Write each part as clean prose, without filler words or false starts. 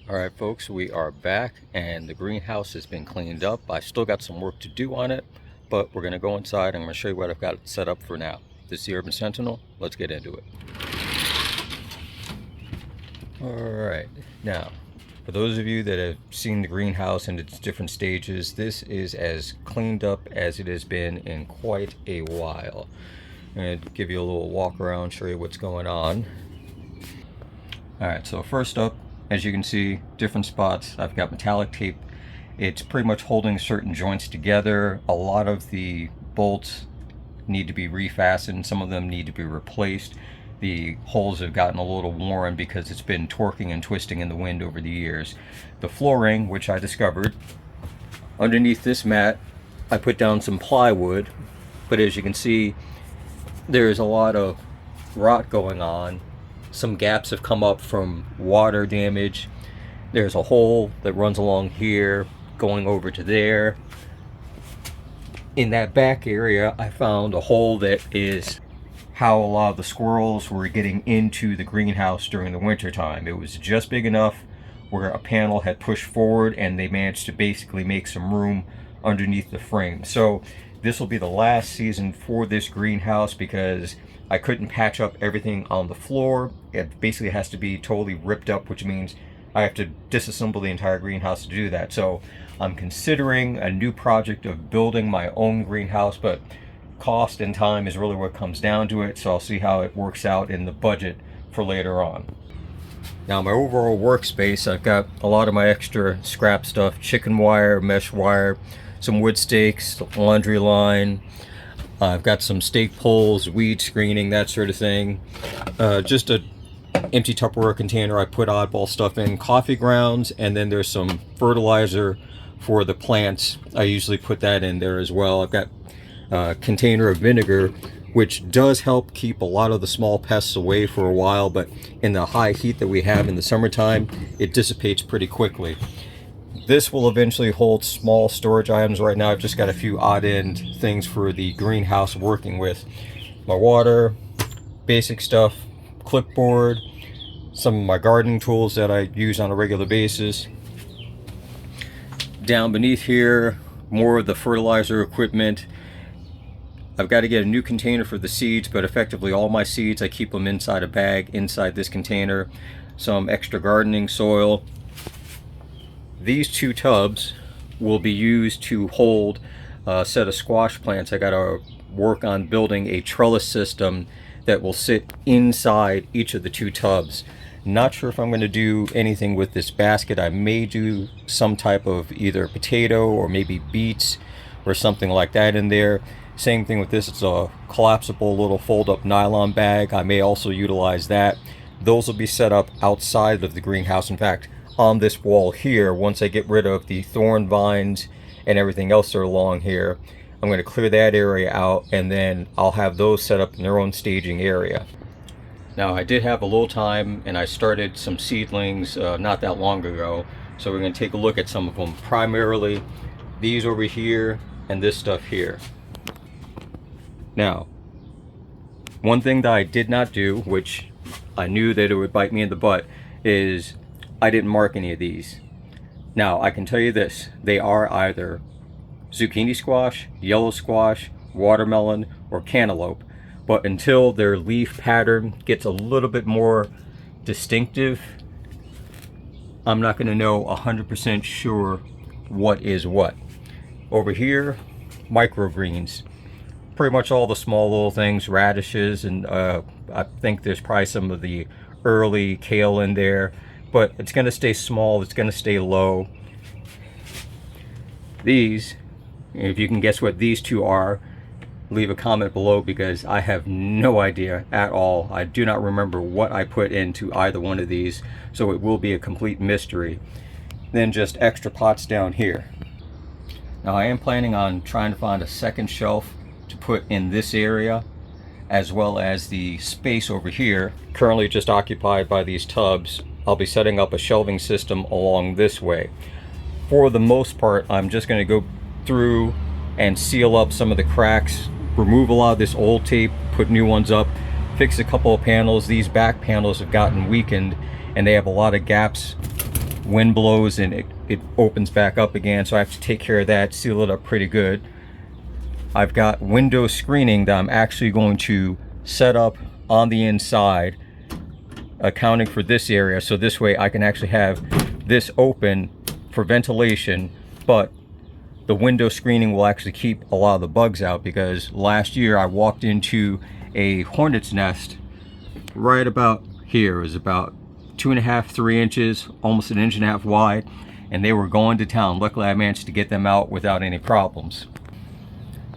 All right, folks, we are back and the greenhouse has been cleaned up. I still got some work to do on it, but we're going to go inside and I'm going to show you what I've got set up for now. This is the Urban Sentinel. Let's get into it. All right, now, for those of you that have seen the greenhouse in its different stages, this is as cleaned up as it has been in quite a while. I'm going to give you a little walk around, show you what's going on. All right, so first up, as you can see, different spots. I've got metallic tape. It's pretty much holding certain joints together. A lot of the bolts need to be refastened. Some of them need to be replaced. The holes have gotten a little worn because it's been torquing and twisting in the wind over the years. The flooring, which I discovered, underneath this mat, I put down some plywood, but as you can see, there's a lot of rot going on. Some gaps have come up from water damage. There's a hole that runs along here going over to there. In that back area, I found a hole that is how a lot of the squirrels were getting into the greenhouse during the winter time. It was just big enough where a panel had pushed forward and they managed to basically make some room underneath the frame. So this will be the last season for this greenhouse because I couldn't patch up everything on the floor. It basically has to be totally ripped up, which means I have to disassemble the entire greenhouse to do that. So I'm considering a new project of building my own greenhouse, but cost and time is really what comes down to it. So I'll see how it works out in the budget for later on. Now my overall workspace, I've got a lot of my extra scrap stuff, chicken wire, mesh wire, some wood stakes, laundry line. I've got some stake poles, weed screening, that sort of thing. Just a empty Tupperware container I put oddball stuff in, coffee grounds, and then there's some fertilizer for the plants. I usually put that in there as well. I've got a container of vinegar, which does help keep a lot of the small pests away for a while, but in the high heat that we have in the summertime, it dissipates pretty quickly. This will eventually hold small storage items. Right now I've just got a few odd end things for the greenhouse working with. My water, basic stuff, clipboard, some of my gardening tools that I use on a regular basis. Down beneath here, more of the fertilizer equipment. I've got to get a new container for the seeds, but effectively all my seeds, I keep them inside a bag inside this container. Some extra gardening soil. These two tubs will be used to hold a set of squash plants. I got to work on building a trellis system that will sit inside each of the two tubs. Not sure if I'm going to do anything with this basket. I may do some type of either potato or maybe beets or something like that in there. Same thing with this. It's a collapsible little fold-up nylon bag. I may also utilize that. Those will be set up outside of the greenhouse. In fact, on this wall here, once I get rid of the thorn vines and everything else that are along here, I'm going to clear that area out and then I'll have those set up in their own staging area. Now I did have a little time and I started some seedlings not that long ago, so we're going to take a look at some of them. Primarily these over here and this stuff here. Now, one thing that I did not do, which I knew that it would bite me in the butt, is I didn't mark any of these. Now, I can tell you this, they are either zucchini squash, yellow squash, watermelon, or cantaloupe. But until their leaf pattern gets a little bit more distinctive, I'm not going to know 100% sure what is what. Over here, microgreens. Pretty much all the small little things, radishes, and I think there's probably some of the early kale in there. But it's going to stay small, it's going to stay low. These, if you can guess what these two are, leave a comment below because I have no idea at all. I do not remember what I put into either one of these, so it will be a complete mystery. Then just extra pots down here. Now I am planning on trying to find a second shelf to put in this area, as well as the space over here, currently just occupied by these tubs. I'll be setting up a shelving system along this way. For the most part, I'm just going to go through and seal up some of the cracks, remove a lot of this old tape, put new ones up, fix a couple of panels. These back panels have gotten weakened and they have a lot of gaps wind blows and it opens back up again, so I have to take care of that, seal it up pretty good. I've got window screening that I'm actually going to set up on the inside, accounting for this area, so this way I can actually have this open for ventilation, but the window screening will actually keep a lot of the bugs out, because last year I walked into a hornet's nest right about here. It was about 2.5, 3 inches, almost 1.5 inches wide, and they were going to town. Luckily I managed to get them out without any problems.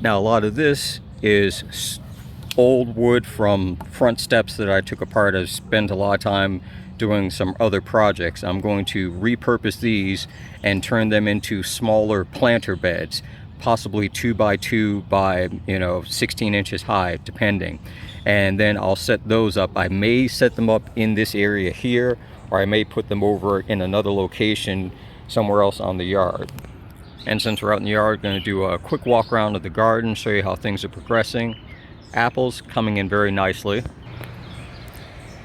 Now a lot of this is old wood from front steps that I took apart. I've spent a lot of time doing some other projects. I'm going to repurpose these and turn them into smaller planter beds, possibly 2 by 2 by 16 inches high, depending. And then I'll set those up. I may set them up in this area here, or I may put them over in another location somewhere else on the yard. And since we're out in the yard, going to do a quick walk around of the garden, show you how things are progressing. Apples coming in very nicely.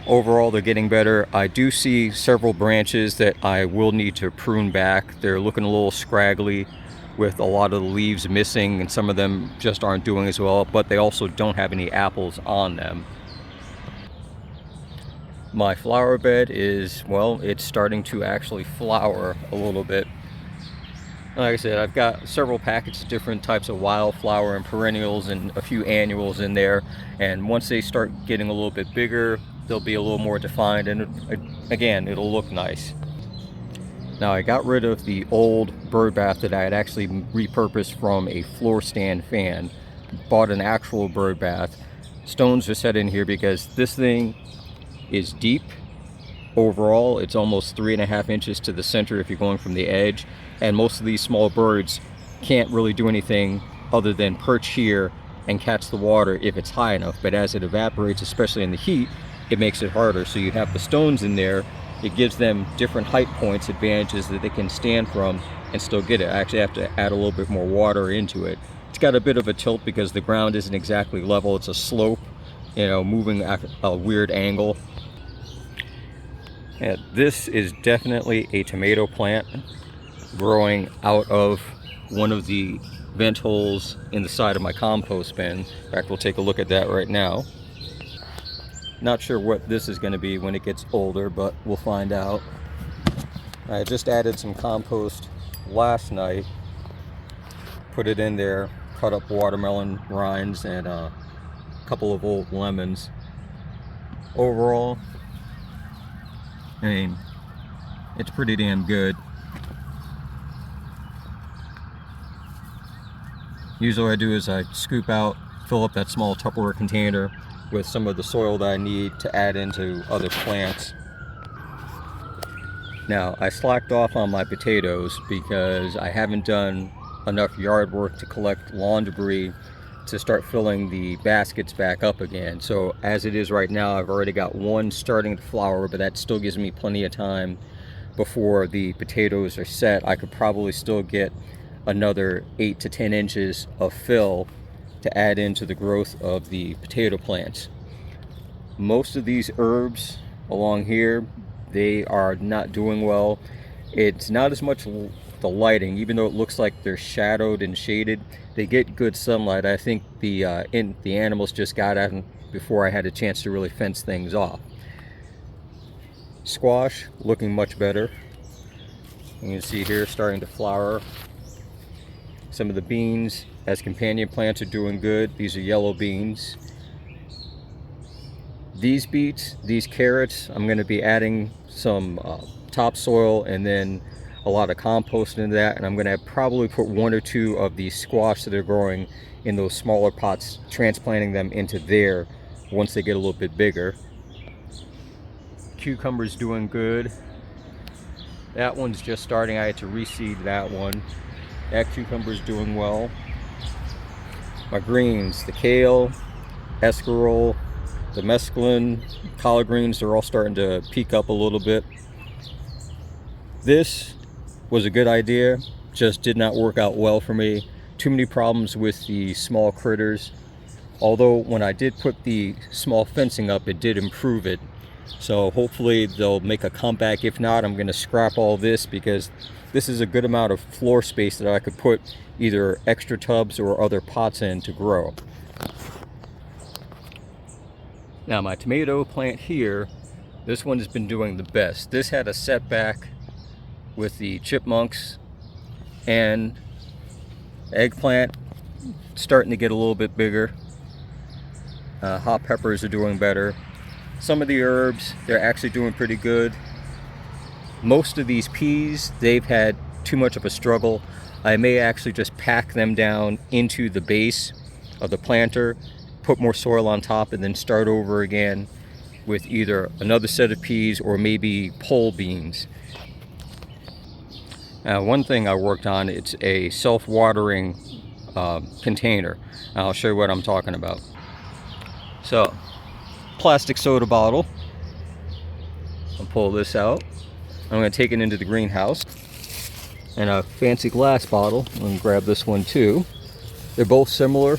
Overall, they're getting better. I do see several branches that I will need to prune back. They're looking a little scraggly with a lot of the leaves missing, and some of them just aren't doing as well, but they also don't have any apples on them. My flower bed is, well, it's starting to actually flower a little bit. Like I said, I've got several packets of different types of wildflower and perennials and a few annuals in there, and once they start getting a little bit bigger, they'll be a little more defined, and again, it'll look nice. Now I got rid of the old Birdbath that I had actually repurposed from a floor stand fan. Bought an actual Birdbath. Stones are set in here because this thing is deep. Overall, it's almost 3.5 inches to the center if you're going from the edge, and most of these small birds can't really do anything other than perch here and catch the water if it's high enough. But as it evaporates, especially in the heat, it makes it harder. So you have the stones in there. It gives them different height points, advantages that they can stand from and still get it. I actually have to add a little bit more water into it. It's got a bit of a tilt because the ground isn't exactly level. It's a slope, moving at a weird angle. And this is definitely a tomato plant growing out of one of the vent holes in the side of my compost bin. In fact, we'll take a look at that right now. Not sure what this is going to be when it gets older, but we'll find out. I just added some compost last night, put it in there, cut up watermelon rinds and a couple of old lemons. Overall, I mean, it's pretty damn good. Usually what I do is I scoop out, fill up that small Tupperware container with some of the soil that I need to add into other plants. Now, I slacked off on my potatoes because I haven't done enough yard work to collect lawn debris to start filling the baskets back up again. So as it is right now, I've already got one starting to flower, but that still gives me plenty of time before the potatoes are set. I could probably still get another 8 to 10 inches of fill to add into the growth of the potato plants. Most of these herbs along here, they are not doing well. It's not as much the lighting, even though it looks like they're shadowed and shaded. They get good sunlight. I think the animals just got at them before I had a chance to really fence things off. Squash looking much better. You can see here starting to flower. Some of the beans as companion plants are doing good. These are yellow beans. These beets, these carrots, I'm going to be adding some topsoil and then a lot of compost into that, and I'm going to probably put 1 or 2 of these squash that are growing in those smaller pots, transplanting them into there once they get a little bit bigger. Cucumber's doing good. That one's just starting. I had to reseed that one. That cucumber's doing well. My greens, the kale, escarole, the mesclun, collard greens, they're all starting to peak up a little bit. This was a good idea, just did not work out well for me. Too many problems with the small critters. Although when I did put the small fencing up, it did improve it. So hopefully they'll make a comeback. If not, I'm going to scrap all this because this is a good amount of floor space that I could put either extra tubs or other pots in to grow. Now my tomato plant here, this one has been doing the best. This had a setback with the chipmunks, and eggplant starting to get a little bit bigger. Hot peppers are doing better. Some of the herbs, they're actually doing pretty good. Most of these peas, they've had too much of a struggle. I may actually just pack them down into the base of the planter, put more soil on top, and then start over again with either another set of peas or maybe pole beans. Now, one thing I worked on, it's a self-watering container. I'll show you what I'm talking about. So, plastic soda bottle. I'll pull this out. I'm going to take it into the greenhouse. And a fancy glass bottle. I'm going to grab this one too. They're both similar,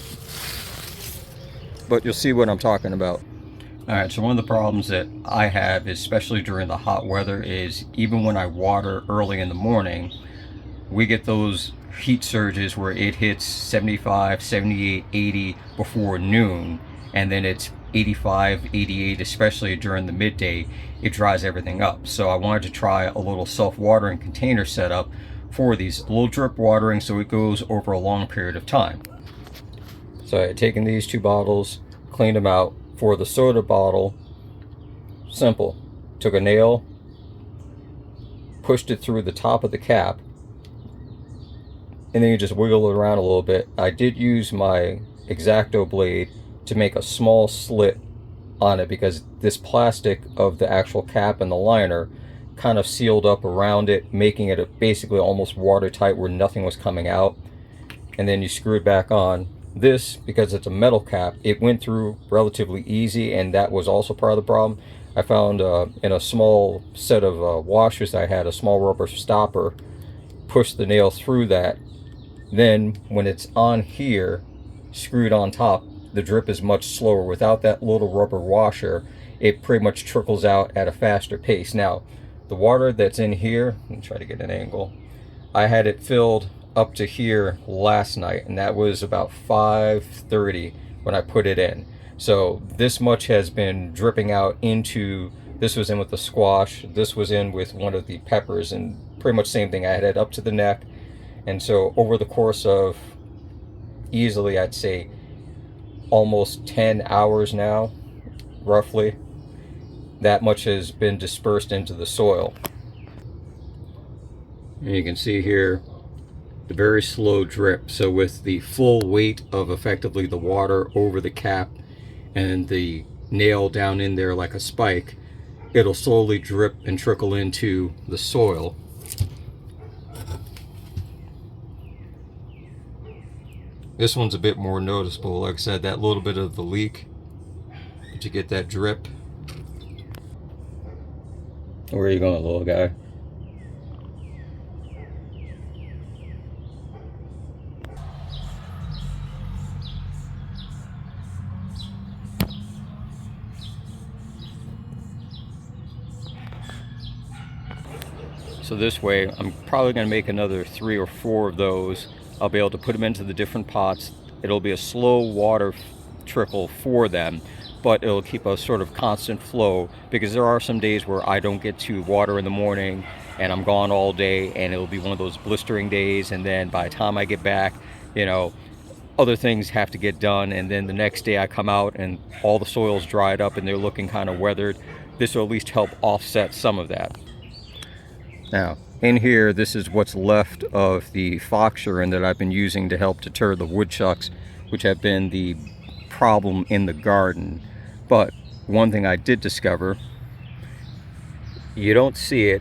but you'll see what I'm talking about. Alright, so one of the problems that I have, especially during the hot weather, is even when I water early in the morning, we get those heat surges where it hits 75, 78, 80 before noon, and then it's 85, 88, especially during the midday. It dries everything up. So I wanted to try a little self-watering container setup for these, a little drip watering, so it goes over a long period of time. So I had taken these two bottles, cleaned them out. For the soda bottle, simple. Took a nail, pushed it through the top of the cap, and then you just wiggle it around a little bit. I did use my X-Acto blade to make a small slit on it because this plastic of the actual cap and the liner kind of sealed up around it, making it basically almost watertight where nothing was coming out. And then you screw it back on. This, because it's a metal cap, it went through relatively easy, and that was also part of the problem. I found in a small set of washers I had, a small rubber stopper, pushed the nail through that. Then when it's on here, screwed on top, the drip is much slower. Without that little rubber washer, it pretty much trickles out at a faster pace. Now, the water that's in here, let me try to get an angle. I had it filled up to here last night, and that was about 5:30 when I put it in. So this much has been dripping out into, this was in with the squash, this was in with one of the peppers, and pretty much same thing. I had it up to the neck, and so over the course of easily, I'd say almost 10 hours now, roughly, that much has been dispersed into the soil. And you can see here the very slow drip. So with the full weight of effectively the water over the cap and the nail down in there like a spike, it'll slowly drip and trickle into the soil. This one's a bit more noticeable. Like I said, that little bit of the leak to get that drip. Where are you going, little guy? So this way, I'm probably going to make another 3 or 4 of those. I'll be able to put them into the different pots. It'll be a slow water trickle for them, but it'll keep a sort of constant flow, because there are some days where I don't get to water in the morning and I'm gone all day, and it'll be one of those blistering days, and then by the time I get back, you know, other things have to get done, and then the next day I come out and all the soil's dried up and they're looking kind of weathered. This will at least help offset some of that. Now, in here, this is what's left of the fox urine that I've been using to help deter the woodchucks, which have been the problem in the garden. But one thing I did discover, you don't see it,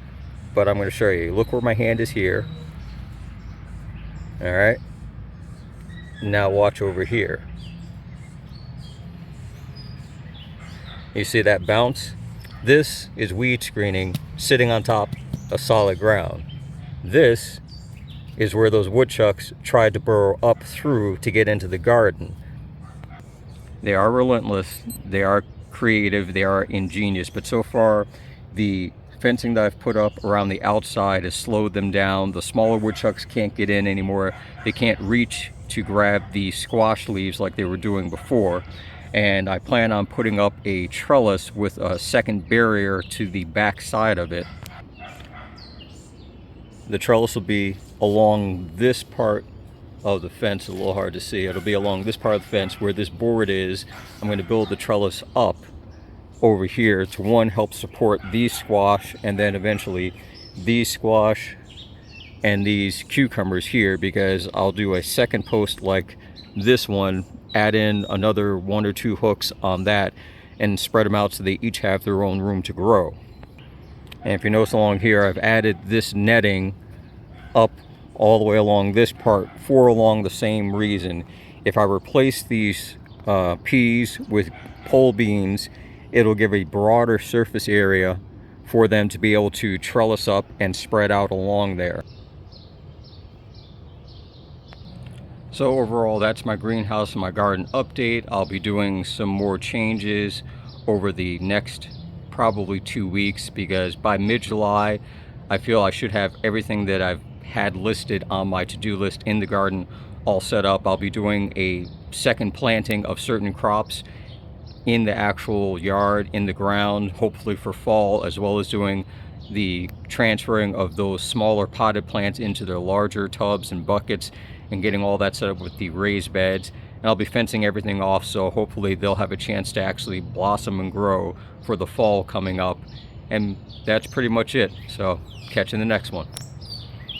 but I'm going to show you. Look where my hand is here. All right. Now watch over here. You see that bounce? This is weed screening sitting on top of solid ground. This is where those woodchucks tried to burrow up through to get into the garden. They are relentless. They are creative, they are ingenious. But so far, the fencing that I've put up around the outside has slowed them down. The smaller woodchucks can't get in anymore. They can't reach to grab the squash leaves like they were doing before. And I plan on putting up a trellis with a second barrier to the back side of it. The trellis will be along this part of the fence. A little hard to see. It'll be along this part of the fence where this board is. I'm going to build the trellis up over here to, one, help support these squash, and then eventually these squash and these cucumbers here, because I'll do a second post like this one, add in another 1 or 2 hooks on that, and spread them out so they each have their own room to grow. And if you notice along here, I've added this netting up all the way along this part along the same reason. If I replace these peas with pole beans, it'll give a broader surface area for them to be able to trellis up and spread out along there. So overall, that's my greenhouse and my garden update. I'll be doing some more changes over the next probably 2 weeks, because by mid-July I feel I should have everything that I've had listed on my to-do list in the garden all set up. I'll be doing a second planting of certain crops in the actual yard, in the ground, hopefully for fall, as well as doing the transferring of those smaller potted plants into their larger tubs and buckets, and getting all that set up with the raised beds. And I'll be fencing everything off, so hopefully they'll have a chance to actually blossom and grow for the fall coming up. And that's pretty much it. So catch you in the next one.